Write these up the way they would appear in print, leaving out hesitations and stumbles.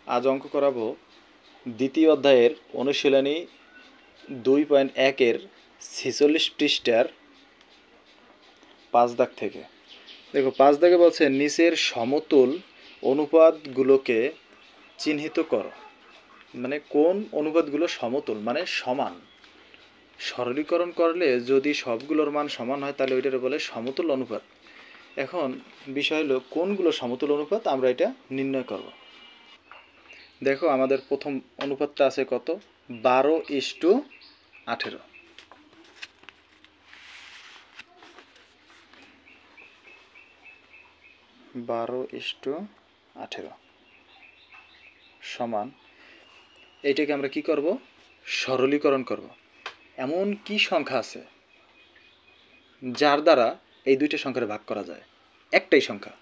আজ অঙ্ক করাবো দ্বিতীয় অধ্যায়ের অনুশীলনী 2.1-এর 46 পৃষ্ঠার 5 দাগ থেকে। দেখো 5 দাগে বলছে নিচের সমতুল অনুপাতগুলোকে চিহ্নিত করো। মানে কোন অনুপাতগুলো সমতুল মানে সমান। সরলীকরণ করলে যদি সবগুলোর মান সমান হয় তাহলে ওইটারে বলে সমতুল অনুপাত। এখন বিষয় হলো কোনগুলো সমতুল অনুপাত আমরা এটা নির্ণয় করব। দেখো আমাদের প্রথম অনুপাতটা আছে কত, 12:18। সমান এইটাকে আমরা কি করব, সরলীকরণ করব। এমন কি সংখ্যা আছে যার দ্বারা এই দুইটা সংখ্যার ভাগ করা যায়? একটাই সংখ্যা,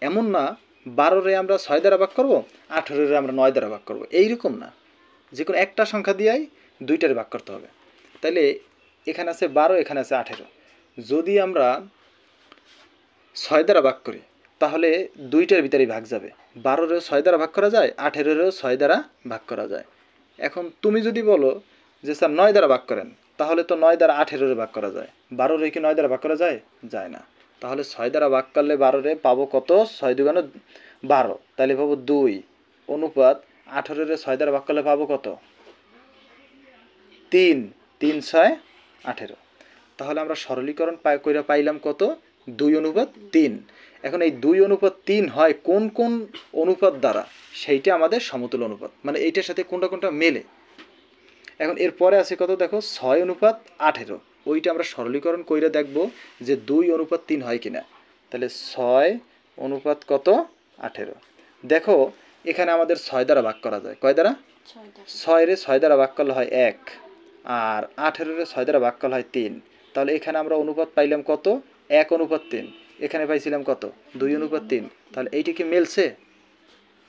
এমন না 12-রে আমরা 6 দ্বারা ভাগ করব, 18-রে আমরা 9 দ্বারা ভাগ করব, এইরকম না। যে কোনো একটা সংখ্যা দিয়েই দুইটারে ভাগ করতে হবে। তাইলে এখানে আছে 12, এখানে আছে 18। যদি আমরা 6 দ্বারা ভাগ করি তাহলে দুইটার ভিতরেই ভাগ যাবে। 12-রেও 6 দ্বারা ভাগ করা যায়, 18-রেও 6 দ্বারা ভাগ করা যায়। এখন তুমি যদি বলো যে স্যার 9 দ্বারা ভাগ করেন, তাহলে তো 9 দ্বারা 18-রে ভাগ করা যায়। 12-রে কি 9 দ্বারা ভাগ করা যায়? যায় না। তাহলে 6 দ্বারা ভাগ করলে 12-রে পাবো কত? 6 দুগুণে 12, তাহলে পাবো 2 অনুপাত 18-রে 6 দ্বারা ভাগ করলে পাবো কত? 3, 3 6 18। তাহলে আমরা সরলীকরণ কইরা পাইলাম কত? 2:3। এখন এই 2:3 হয় কোন কোন অনুপাত দ্বারা, সেইটা আমাদের সমতুল অনুপাত। মানে এইটার সাথে কোনটা কোনটা মেলে। এখন এরপরে আছে কত, দেখো 6:18। ওইটা আমরা সরলীকরণ কইরা দেখব যে 2:3 হয় কিনা। তাহলে 6 অনুপাত কত? 18। দেখো এখানে আমাদের 6 দ্বারা ভাগ করা যায়। কয় দ্বারা? 6-রে 6 দ্বারা ভাগ করলে হয় 1, আর 18-রে 6 দ্বারা ভাগ করলে হয় 3। তাহলে এখানে আমরা অনুপাত পাইলাম কত? 1:3। এখানে পাইছিলাম কত? 2:3। তাহলে এইটা কি মেলছে?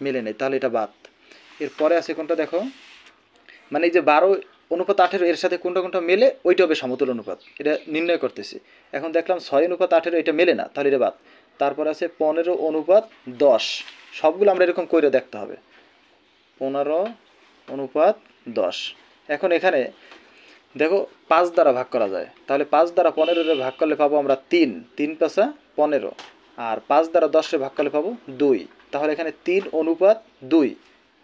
মেলে নেই, তাহলে এটা বাদ। এরপরে আছে কোনটা দেখো, মানে এই যে 12:18 এর সাথে কোনটা কোনটা মেলে ওইটা হবে সমতুল অনুপাত। এটা নির্ণয় করতেছি। এখন দেখলাম 6:18 এটা মেলে না, তাহলে এটা বাদ। তারপর আছে 15:10। সবগুলো আমরা এরকম করে দেখতে হবে। 15:10। এখন এখানে দেখো 5 দ্বারা ভাগ করা যায়। তাহলে 5 দ্বারা 15-রে ভাগ করলে পাবো আমরা 3, 3 5 15। আর 5 দ্বারা 10-রে ভাগ করলে পাবো 2। তাহলে এখানে 3:2।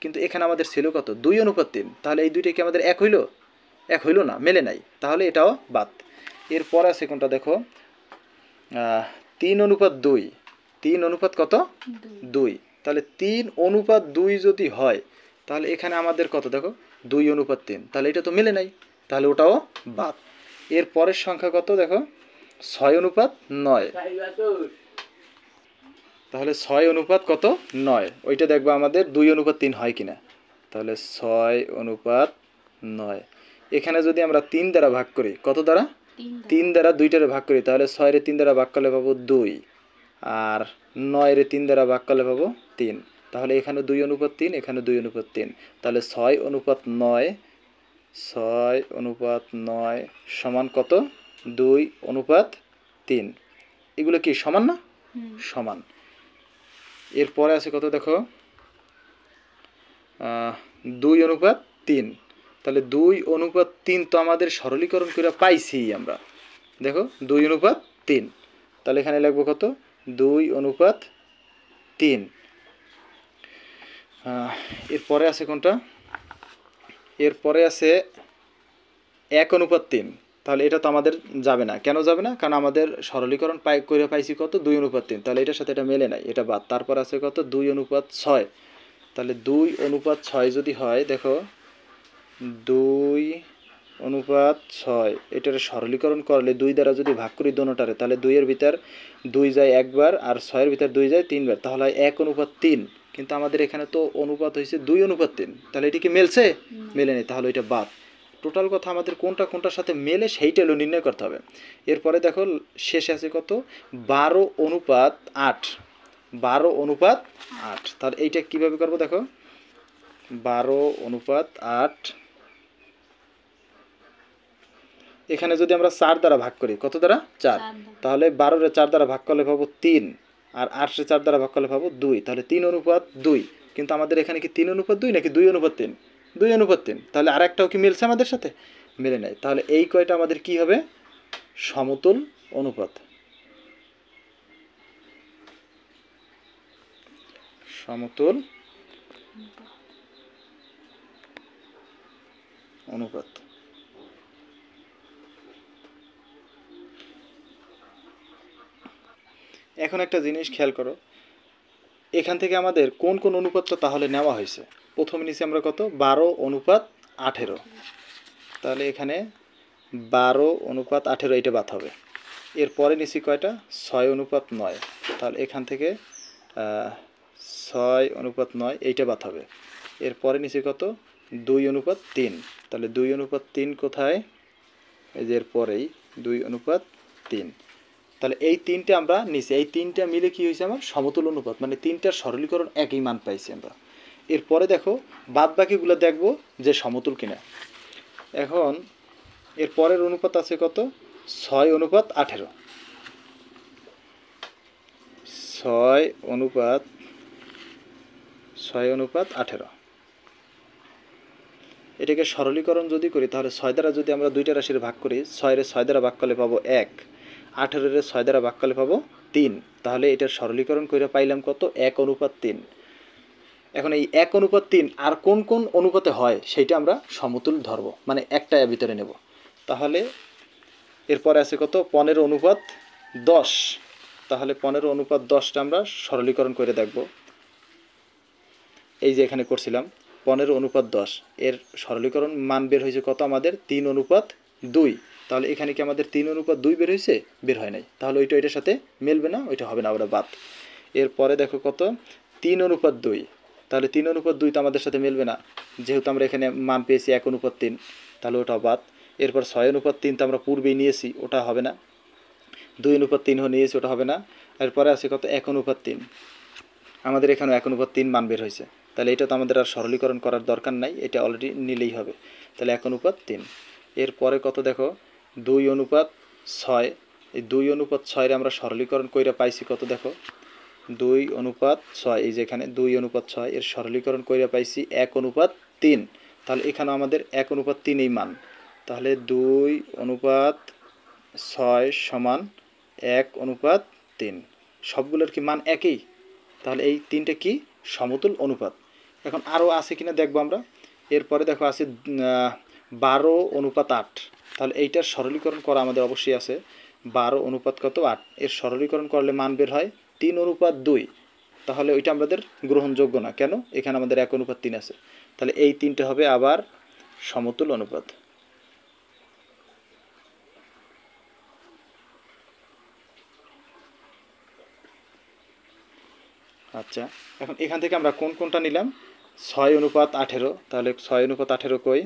কিন্তু এখানে আমাদের ছিল কত? 2:3। তাহলে এই দুইটা কি আমাদের এক হইল? এক হইল না, মেলে নাই। তাহলে এটাও বাদ। এরপর আছে কোনটা দেখো, 3:2। 3 কত? 2। তাহলে 3:2 যদি হয় তাহলে এখানে আমাদের কত দেখো? 2:3। তাহলে এটা তো মেলে নাই, তাহলে ওটাও বাদ। এর পরের সংখ্যা কত দেখো? 6:9। তাহলে 6 কত? 9। ওইটা দেখবো আমাদের 2:3 হয় কিনা। তাহলে 6:9। এখানে যদি আমরা 3 দ্বারা ভাগ করি, কত দ্বারা? 3 দ্বারা দুইটারে ভাগ করি, তাহলে 6-রে 3 দ্বারা ভাগ করলে পাবো 2, আর 9-রে 3 দ্বারা ভাগ করলে পাবো 3। তাহলে এখানে 2:3, এখানে 2:3। তাহলে 6:9, 6:9 সমান কত? 2:3। এগুলো কি সমান না? সমান। এরপরে আছে কত দেখো, 2:3। তাহলে 2:3 তো আমাদের সরলীকরণ করে পাইছি আমরা। দেখো 2:3। তাহলে এখানে লিখবো কত? 2:3। এরপরে আছে কোনটা? এরপরে আছে 1:3। তাহলে এটা তো আমাদের যাবে না। কেন যাবে না? কারণ আমাদের সরলীকরণ করে পাইছি কত? 2:3। তাহলে এটার সাথে এটা মেলে নাই, এটা বাদ। তারপর আছে কত? 2:6। তাহলে 2:6 যদি হয়, দেখো 2:6 এটার সরলীকরণ করলে 2 দ্বারা যদি ভাগ করি দোনোটারে, তাহলে 2-এর ভিতর 2 যায় একবার, আর 6-এর ভিতর 2 যায় 3 বার, তাহলে হয় 1:3। কিন্তু আমাদের এখানে তো অনুপাত হয়েছে 2:3। তাহলে এটা কি মেলছে? মেলে নেই, তাহলে এটা বাদ। টোটাল কথা আমাদের কোনটা কোনটার সাথে মেলে সেইটা হলো নির্ণয় করতে হবে। এরপরে দেখো শেষে আছে কত? 12:8। 12:8। তাহলে এইটা কিভাবে করবো দেখো, 12:8। এখানে যদি আমরা 4 দ্বারা ভাগ করি, কত দ্বারা? 4। তাহলে 12-রে 4 দ্বারা ভাগ করলে পাবো 3, আর 8-রে 4 দ্বারা ভাগ করলে পাবো 2। তাহলে 3:2। কিন্তু আমাদের এখানে কি 3:2 নাকি 2:3? 2:3। তাহলে আর একটাও কি মিলছে আমাদের সাথে? মিলে নাই। তাহলে এই কয়টা আমাদের কি হবে? সমতুল অনুপাত। সমতুল অনুপাত। এখন একটা জিনিস খেয়াল করো, এখান থেকে আমাদের কোন কোন অনুপাতটা তাহলে নেওয়া হয়েছে? প্রথমে নিচে আমরা কত? 12:18। তাহলে এখানে 12:18 এটা বাদ হবে। এরপরে নিচে কয়টা? 6:9। তাহলে এখান থেকে 6:9 এইটা বাদ হবে। এরপরে নিচে কত? 2:3। তাহলে 2:3 কোথায়? এই যে এরপরেই 2:3। তাহলে এই তিনটে আমরা নিচে, এই তিনটা মিলে কি হয়েছে আমার? সমতুল অনুপাত, মানে তিনটার সরলীকরণ একই মান পাইছি আমরা। এরপরে দেখো বাদ বাকিগুলো দেখবো যে সমতুল কিনা। এখন এর পরের অনুপাত আছে কত? 6:18। 6:18। এটাকে সরলীকরণ যদি করি তাহলে 6 দ্বারা যদি আমরা দুইটা রাশির ভাগ করি, 6 রে 6 দ্বারা ভাগ করলে পাবো 1, 18 রে 6 দ্বারা ভাগ করলে পাবো 3। তাহলে এটার সরলীকরণ করে পাইলাম কত? 1:3। এখন এই 1:3 আর কোন কোন অনুপাতে হয় সেইটা আমরা সমতুল ধরবো, মানে একটা এর ভিতরে নেব। তাহলে এরপরে আছে কত? 15:10। তাহলে 15:10টা আমরা সরলীকরণ করে দেখব। এই যে এখানে করছিলাম 15:10, এর সরলীকরণ মান বের হয়েছে কত আমাদের? 3:2। তাহলে এখানে কি আমাদের 3:2 বের হয়েছে? বের হয় নাই। তাহলে ওইটা এটার সাথে মিলবে না, ওইটা হবে না, ওটা বাদ। এরপরে দেখো কত? 3:2। তাহলে 3:2 তো আমাদের সাথে মিলবে না, যেহেতু আমরা এখানে মান পেয়েছি 1:3, তাহলে ওটা বাদ। এরপর 6:3 তো আমরা পূর্বেই নিয়েছি, ওটা হবে না। 2:3 নিয়েছি, ওটা হবে না। এরপরে আছে কত? 1:3। আমাদের এখানেও 1:3 মান বের হয়েছে। তাহলে এটা তো আমাদের আর সরলীকরণ করার দরকার নাই, এটা অলরেডি নিলেই হবে। তাহলে 1:3। এরপরে কত দেখো? 2:6। এই 2:6 আমরা সরলীকরণ কইরা পাইছি কত দেখো? 2:6। এই যে এখানে 2:6 এর সরলীকরণ কইরা পাইছি 1:3। তাহলে এখানে আমাদের 1:3 এই মান। তাহলে 2:6 সমান 1:3। সবগুলোর কি মান একই? তাহলে এই তিনটে কি? সমতুল অনুপাত। এখন আরও আছে কিনা দেখবো আমরা। এরপরে দেখো আছে 12:8। তাহলে এইটার সরলীকরণ করা আমাদের অবশ্যই আছে। 12 কত? 8। এর সরলীকরণ করলে মান বের হয় 3:2। তাহলে ওইটা আমাদের গ্রহণযোগ্য না। কেন? এখানে আমাদের 1:3 আছে। তাহলে এই তিনটে হবে আবার সমতুল অনুপাত। আচ্ছা, এখন এখান থেকে আমরা কোন কোনটা নিলাম? 6:18। তাহলে 6:18 কই?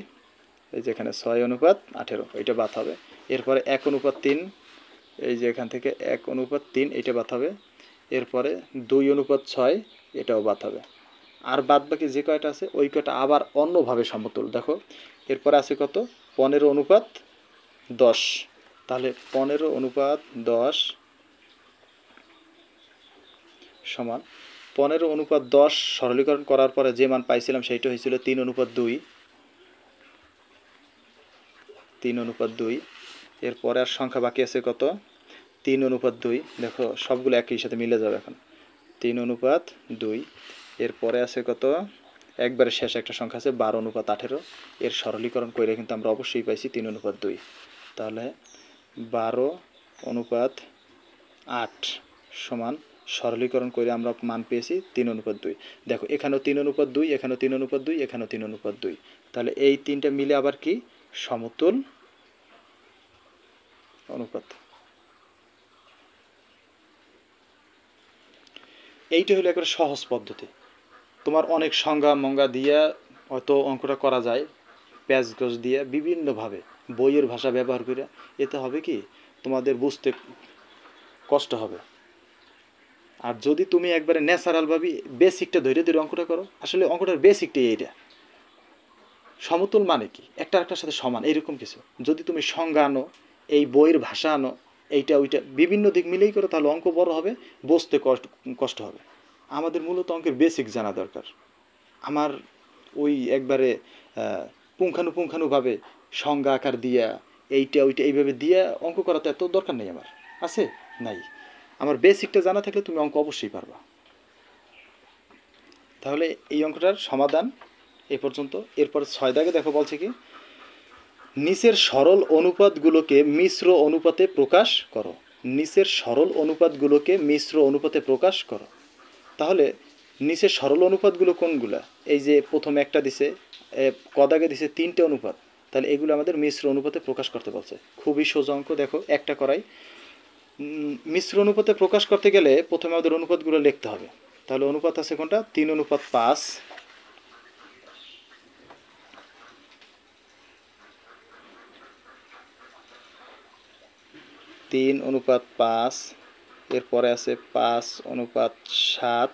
এই যে এখানে 6:18, এটা বাদ হবে। এরপরে 1:3। এই যে এখান থেকে 1:3, এটা বাদ হবে। এরপরে 2:6, এটাও বাদ হবে। আর বাদ বাকি যে কয়টা আছে ওই কয়টা আবার অন্যভাবে সমতুল। দেখো এরপরে আছে কত? 15:10। তাহলে 15:10 সমান 15:10 সরলীকরণ করার পরে যে মান পাইছিলাম সেইটা হয়েছিল 3:2। 3:2। এরপরে আর সংখ্যা বাকি আছে কত? 3:2। দেখো সবগুলো একই সাথে মিলে যাবে এখন। 3:2। এরপরে আছে কত? একবারে শেষ একটা সংখ্যা আছে 12:18। এর সরলীকরণ করে কিন্তু আমরা অবশ্যই পাইছি 3:2। তাহলে 12:8 সমান সরলীকরণ করে আমরা মান পেয়েছি 3:2। দেখো এখানেও 3:2, এখানেও 3:2, এখানেও 3:2। তাহলে এই তিনটা মিলে আবার কি? সমতুল অনুপাত। এইটা হলো একটা সহজ পদ্ধতি। তোমার অনেক সংজ্ঞা মঙ্গা দিয়ে হয়তো অঙ্কটা করা যায়, প্যাচ গোছ দিয়ে বিভিন্নভাবে বইয়ের ভাষা ব্যবহার করে। এতে হবে কি? তোমাদের বুঝতে কষ্ট হবে। আর যদি তুমি একবারে ন্যাচারালভাবে বেসিকটা ধরে ধরে অঙ্কটা করো, আসলে অঙ্কটার বেসিকটাই এইটা। সমতুল মানে কি? একটা একটার সাথে সমান, এইরকম কিছু। যদি তুমি সংজ্ঞা আনো, এই বইয়ের ভাষা আনো, এইটা ওইটা বিভিন্ন দিক মিলেই করো, তাহলে অঙ্ক বড় হবে, বুঝতে কষ্ট হবে। আমাদের মূলত অঙ্কের বেসিক জানা দরকার। আমার ওই একবারে পুঙ্খানুপুঙ্খানুভাবে সংজ্ঞা আকার দিয়া এইটা ওইটা এইভাবে দিয়া অঙ্ক করা তো এত দরকার নেই আমার, আছে নাই। আমার বেসিকটা জানা থাকলে তুমি অঙ্ক অবশ্যই পারবা। তাহলে এই অঙ্কটার সমাধান এই পর্যন্ত। এরপর 6 দাগে দেখো বলছে কি, নিচের সরল অনুপাতগুলোকে মিশ্র অনুপাতে প্রকাশ করো। নিচের সরল অনুপাতগুলোকে মিশ্র অনুপাতে প্রকাশ করো। তাহলে নিচের সরল অনুপাতগুলো কোনগুলা? এই যে প্রথমে একটা দিছে, ক দাগে দিছে 3টে অনুপাত, তাহলে এগুলো আমাদের মিশ্র অনুপাতে প্রকাশ করতে বলছে। খুবই সোজা অঙ্ক, দেখো একটা করাই। মিশ্র অনুপাতে প্রকাশ করতে গেলে প্রথমে আমাদের অনুপাতগুলো লিখতে হবে। তাহলে অনুপাত আছে কোনটা? 3:5, 3:5, এরপরে আছে 5:7,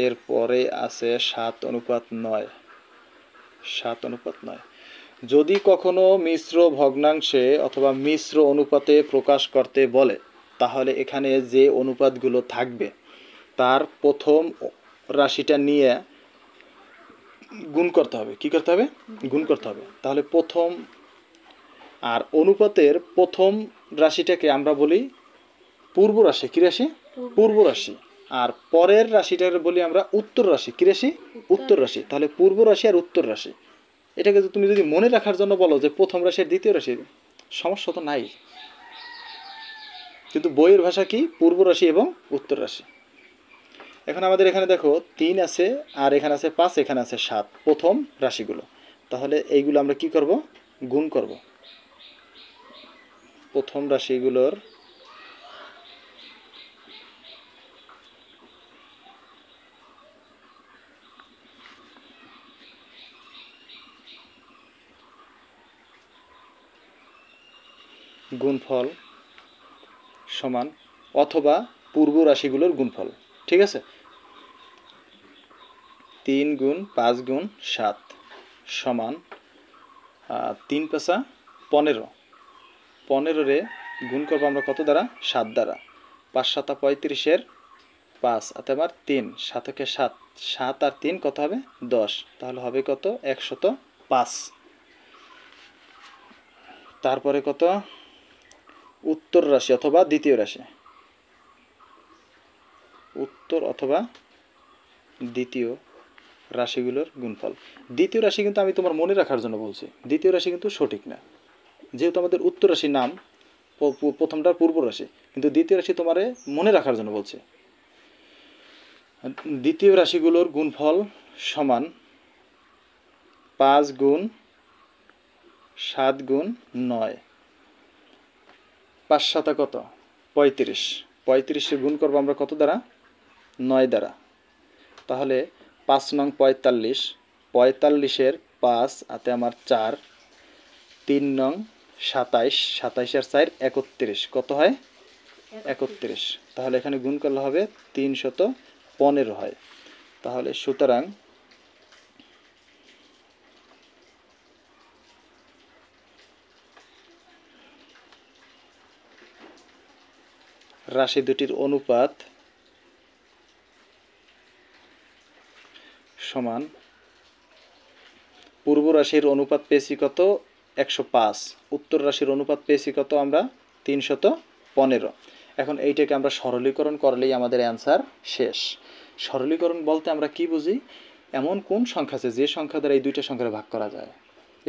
এরপরে আছে 7:9, 7:9। যদি কখনো মিশ্র ভগ্নাংশে অথবা মিশ্র অনুপাতে প্রকাশ করতে বলে, তাহলে এখানে যে অনুপাতগুলো থাকবে তার প্রথম রাশিটা নিয়ে গুণ করতে হবে। কি করতে হবে? গুণ করতে হবে। তাহলে প্রথম, আর অনুপাতের প্রথম রাশিটাকে আমরা বলি পূর্ব রাশি। কি রাশি? পূর্ব রাশি। আর পরের রাশিটাকে বলি আমরা উত্তর রাশি। কি রাশি? উত্তর রাশি। তাহলে পূর্ব রাশি আর উত্তর রাশি, এটাকে তুমি যদি মনে রাখার জন্য বলো যে প্রথম রাশি আর দ্বিতীয় রাশি, সমস্যা তো নাই। কিন্তু বইয়ের ভাষা কি? পূর্ব রাশি এবং উত্তর রাশি। এখন আমাদের এখানে দেখো 3 আছে, আর এখানে আছে 5, এখানে আছে 7, প্রথম রাশিগুলো। তাহলে এইগুলো আমরা কি করব? গুণ করব। প্রথম রাশিগুলোর গুণফল সমান, অথবা পূর্ব রাশিগুলোর গুণফল। ঠিক আছে? 3 গুণ 5 গুণ 7 সমান 3 × 5 = 15। 15-রে গুণ করবো আমরা কত দ্বারা? 7 দ্বারা। 5 × 7 = 35-এর 5, আবার 3, 7 × 7, 7 আর 3 কত হবে? 10। তাহলে হবে কত? 105। তারপরে কত? উত্তর রাশি অথবা দ্বিতীয় রাশি, উত্তর অথবা দ্বিতীয় রাশিগুলোর গুণফল। দ্বিতীয় রাশি কিন্তু আমি তোমার মনে রাখার জন্য বলছি, দ্বিতীয় রাশি কিন্তু সঠিক না। যেহেতু আমাদের উত্তর রাশির নাম, প্রথমটার পূর্ব রাশি, কিন্তু দ্বিতীয় রাশি তোমারে মনে রাখার জন্য বলছে। দ্বিতীয় রাশিগুলোর গুণফল সমান 5 গুণ 7 গুণ 9। 5 × 7 কত? 35। 35-এর গুণ করবো আমরা কত দ্বারা? 9 দ্বারা। তাহলে 5 নং 45, 45-এর 5 হাতে আমার 4, 3 নং 27, 27 আর 4 31, কত হয়? 31। তাহলে এখানে গুণ করলে হবে 315 হয়। তাহলে সুতরাং রাশি দুটির অনুপাত সমান, পূর্ব রাশির অনুপাত পেয়েছি কত? 105। উত্তর রাশির অনুপাত পেয়েছি কত আমরা? 315। এখন এইটাকে আমরা সরলীকরণ করলেই আমাদের অ্যান্সার শেষ। সরলীকরণ বলতে আমরা কি বুঝি? এমন কোন সংখ্যা আছে যে সংখ্যা দ্বারা এই দুইটা সংখ্যারে ভাগ করা যায়,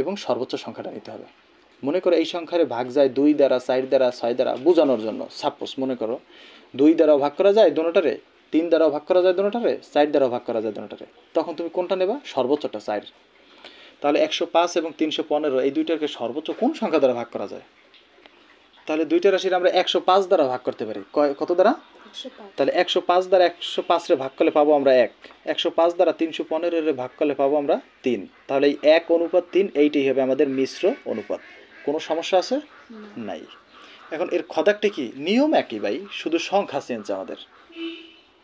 এবং সর্বোচ্চ সংখ্যাটা নিতে হবে। মনে করো এই সংখ্যারে ভাগ যায় 2 দ্বারা, 4 দ্বারা, 6 দ্বারা, বোঝানোর জন্য। সাপোজ মনে করো 2 দ্বারাও ভাগ করা যায় দোনোটারে, 3 দ্বারাও ভাগ করা যায় দোনোটারে, 4 দ্বারাও ভাগ করা যায় দোনোটারে। তখন তুমি কোনটা নেবা? সর্বোচ্চটা, 4। তাহলে 105 এবং 315 এই দুইটাকে সর্বোচ্চ কোন সংখ্যা দ্বারা ভাগ করা যায়? তাহলে দুইটা রাশির আমরা 105 দ্বারা ভাগ করতে পারি। কত দ্বারা? 105। তাহলে 105 দ্বারা 105-রে ভাগ করলে পাবো আমরা 1। 105 দ্বারা 315-রে ভাগ করলে পাবো আমরা 3। তাহলে এই 1:3 এইটাই হবে আমাদের মিশ্র অনুপাত। কোনো সমস্যা আছে? নাই। এখন এর খদাকটা কি? নিয়ম একই ভাই, শুধু সংখ্যা চেঞ্জ আমাদের।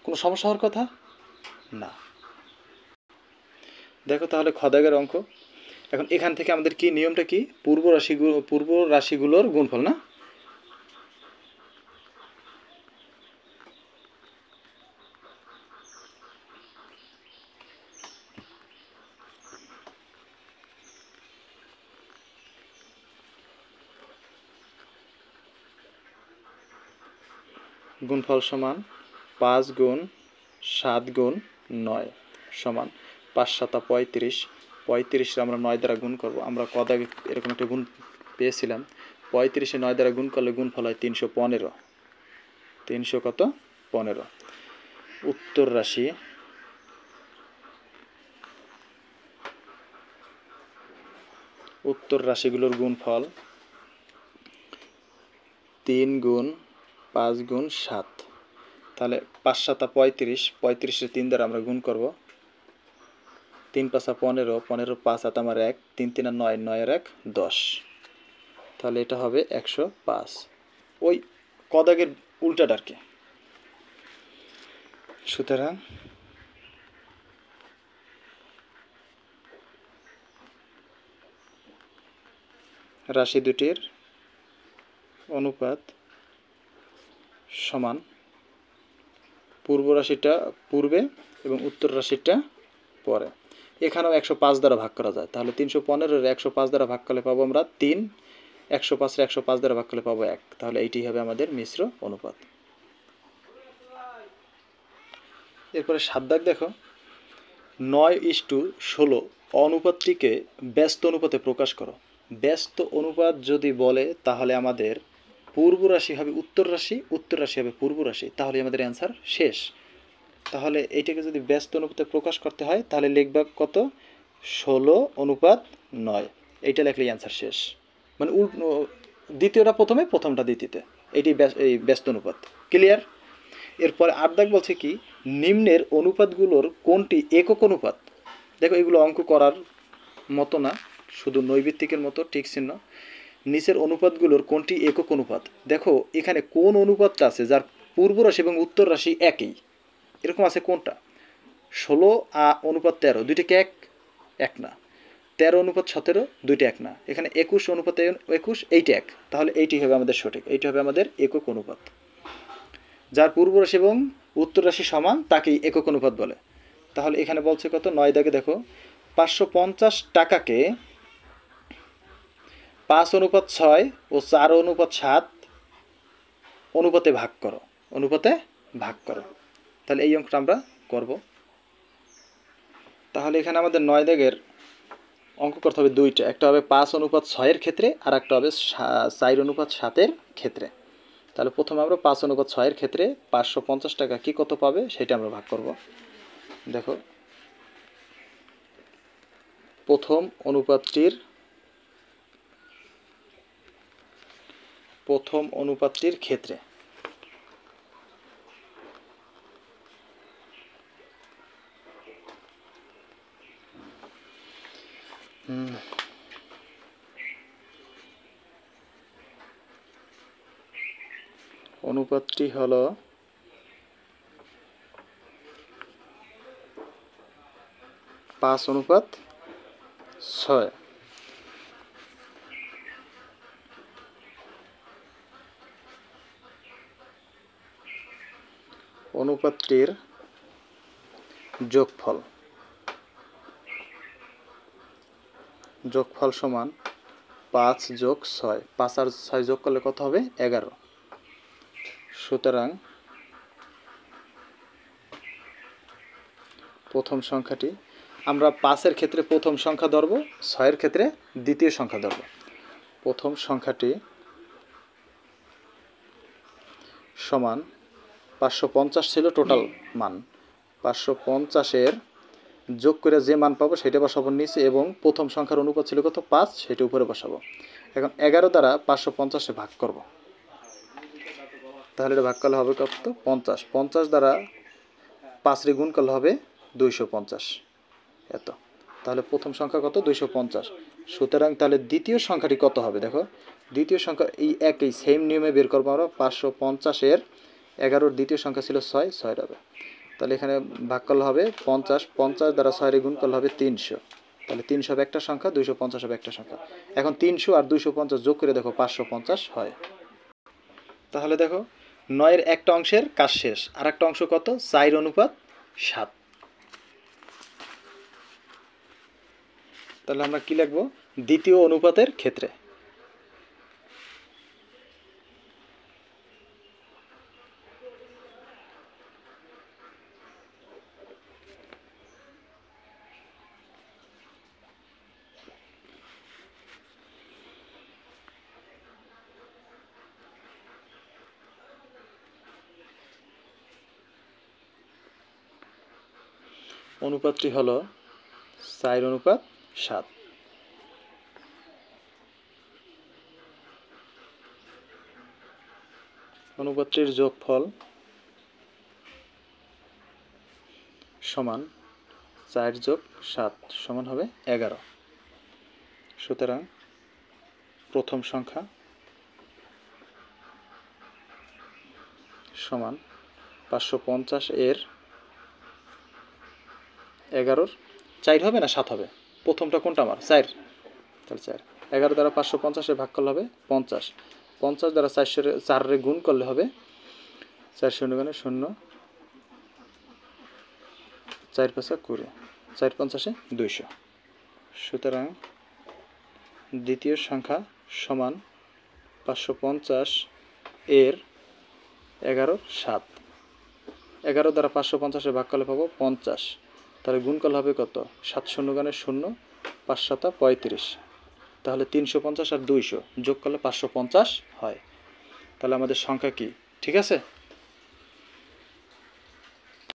কোনো সমস্যা হওয়ার কথা না। দেখো তাহলে খদাগের অঙ্ক। এখন এখান থেকে আমাদের কি নিয়মটা কি? পূর্ব রাশিগুলোর গুণফল না? গুণফল সমান 5 গুণ 7 গুণ 9 সমান 5 7 35। 35 আমরা 9 দ্বারা গুণ করব। আমরা কত আগে এরকম একটা গুণ পেয়েছিলাম। 35 9 দ্বারা গুণ করলে গুণফল হয় 315। 300 কত 15। উত্তর রাশি রাশিগুলোর গুণফল 3 গুণ 5 গুণ 7। তাহলে 5 7 35। 35 3 দ্বারা আমরা গুণ করব। 3 5 15, 15 5 7 আমার 1, 3 3 9, 9 1 10। তাহলে এটা হবে 105। ওই কদাগের উল্টাটা আর কি। সুতরাং রাশি দুটির অনুপাত সমান পূর্ব রাশিটা পূর্বে এবং উত্তর রাশিটা পরে। এখানেও 105 দ্বারা ভাগ করা যায়। তাহলে 315 105 দ্বারা ভাগ করলে পাবো আমরা 3, 105 105 দ্বারা ভাগ করলে পাবো 1। তাহলে এইটি হবে আমাদের মিশ্র অনুপাত। এরপরে 7 দাগ দেখো, 9:16 অনুপাতটিকে ব্যস্ত অনুপাতে প্রকাশ করো। ব্যস্ত অনুপাত যদি বলে তাহলে আমাদের পূর্ব রাশি হবে উত্তর রাশি, উত্তর রাশি হবে পূর্ব রাশি। তাহলে আমাদের অ্যান্সার শেষ। তাহলে এইটাকে যদি ব্যস্ত অনুপাতে প্রকাশ করতে হয় তাহলে লিখবা কত 16:9। এইটা লিখলেই অ্যান্সার শেষ। মানে দ্বিতীয়টা প্রথমে, প্রথমটা দ্বিতীয়তে। এইটি এই ব্যস্ত অনুপাত। ক্লিয়ার? এরপরে 8 দাগ বলছে কি, নিম্নের অনুপাতগুলোর কোনটি একক অনুপাত? দেখো এগুলো অঙ্ক করার মতো না, শুধু নৈবিত্তিকের মতো ঠিক চিহ্ন। নিচের অনুপাতগুলোর কোনটি একক অনুপাত? দেখো এখানে কোন অনুপাতটা আছে যার পূর্ব রাশি এবং উত্তর রাশি একই? এরকম আছে কোনটা? 16:13 দুইটা কি এক না। 13:17 দুইটা এক না। এখানে 21:21 এইটা এক। তাহলে এইটি হবে আমাদের সঠিক। এইটা হবে আমাদের একক অনুপাত। যার পূর্ব রাশি এবং উত্তর রাশি সমান তাকেই একক অনুপাত বলে। তাহলে এখানে বলছে কত 9 দাগে দেখো, 550 টাকাকে 5:6 ও 4:7 অনুপাতে ভাগ করো। অনুপাতে ভাগ করো। তাহলে এই অঙ্কটা আমরা করব। তাহলে এখানে আমাদের 9 দাগের অঙ্ক করতে হবে দুইটা। একটা হবে 5:6 ক্ষেত্রে আর একটা হবে 4:7 ক্ষেত্রে। তাহলে প্রথমে আমরা 5:6 ক্ষেত্রে 550 টাকা কি কত পাবে সেটা আমরা ভাগ করব। দেখো প্রথম অনুপাতটির ক্ষেত্রে অনুপাতটি হলো 5:6। অনুপাতটির যোগফল সমান 5 যোগ 6। 5 আর 6 যোগ করলে কত হবে 11। সুতরাং প্রথম সংখ্যাটি আমরা 5-এর ক্ষেত্রে প্রথম সংখ্যা ধরব, 6-এর ক্ষেত্রে দ্বিতীয় সংখ্যা ধরব। প্রথম সংখ্যাটি সমান 550 ছিল টোটাল মান। 550-এর যোগ করে যে মান পাবো সেটা বসাবো নিচে এবং প্রথম সংখ্যার অনুপাত ছিল কত 5, সেটা উপরে বসাবো। এখন 11 দ্বারা 550-এ ভাগ করব। তাহলে এটা ভাগ করলে হবে কত 50। 50 দ্বারা 5 গুণ করলে হবে 250 এত। তাহলে প্রথম সংখ্যা কত 250। সুতরাং তাহলে দ্বিতীয় সংখ্যাটি কত হবে? দেখো দ্বিতীয় সংখ্যা এই একই সেম নিয়মে বের করবো আমরা। 550-এর 11-র দ্বিতীয় সংখ্যা ছিল 6, 6 হবে। তাহলে এখানে ভাগ করলে হবে 50। 50 দ্বারা 6 গুণ করলে হবে 300। তাহলে 300 হবে একটা সংখ্যা, 250 হবে একটা সংখ্যা। এখন 300 আর 250 যোগ করে দেখো 550 হয়। তাহলে দেখো 9-এর একটা অংশের কাজ শেষ। আর একটা অংশ কত 4:7। তাহলে আমরা কি লিখব? দ্বিতীয় অনুপাতের ক্ষেত্রে। অনুপাতটি হলো 4:7। অনুপাতটির যোগফল সমান 4 যোগ 7 সমান হবে 11। সুতরাং প্রথম সংখ্যা সমান 550 এর 11-র 4 হবে না 7 হবে? প্রথমটা কোনটা আমার? 4। তাহলে 4 11 দ্বারা 550 ভাগ করলে হবে 50। 50 দ্বারা 4 গুণ করলে হবে 4 শূন্য 0, 4 5 20, 4 50 200। সুতরাং দ্বিতীয় সংখ্যা সমান 550 এর 11-7। 11 দ্বারা 550 ভাগ করলে পাবো 50। তাহলে গুণ করলে হবে কত? 7 শূন্য 0, 5 7 35। তাহলে 350 আর 200 যোগ করলে 550 হয়। তাহলে আমাদের সংখ্যা কি ঠিক আছে?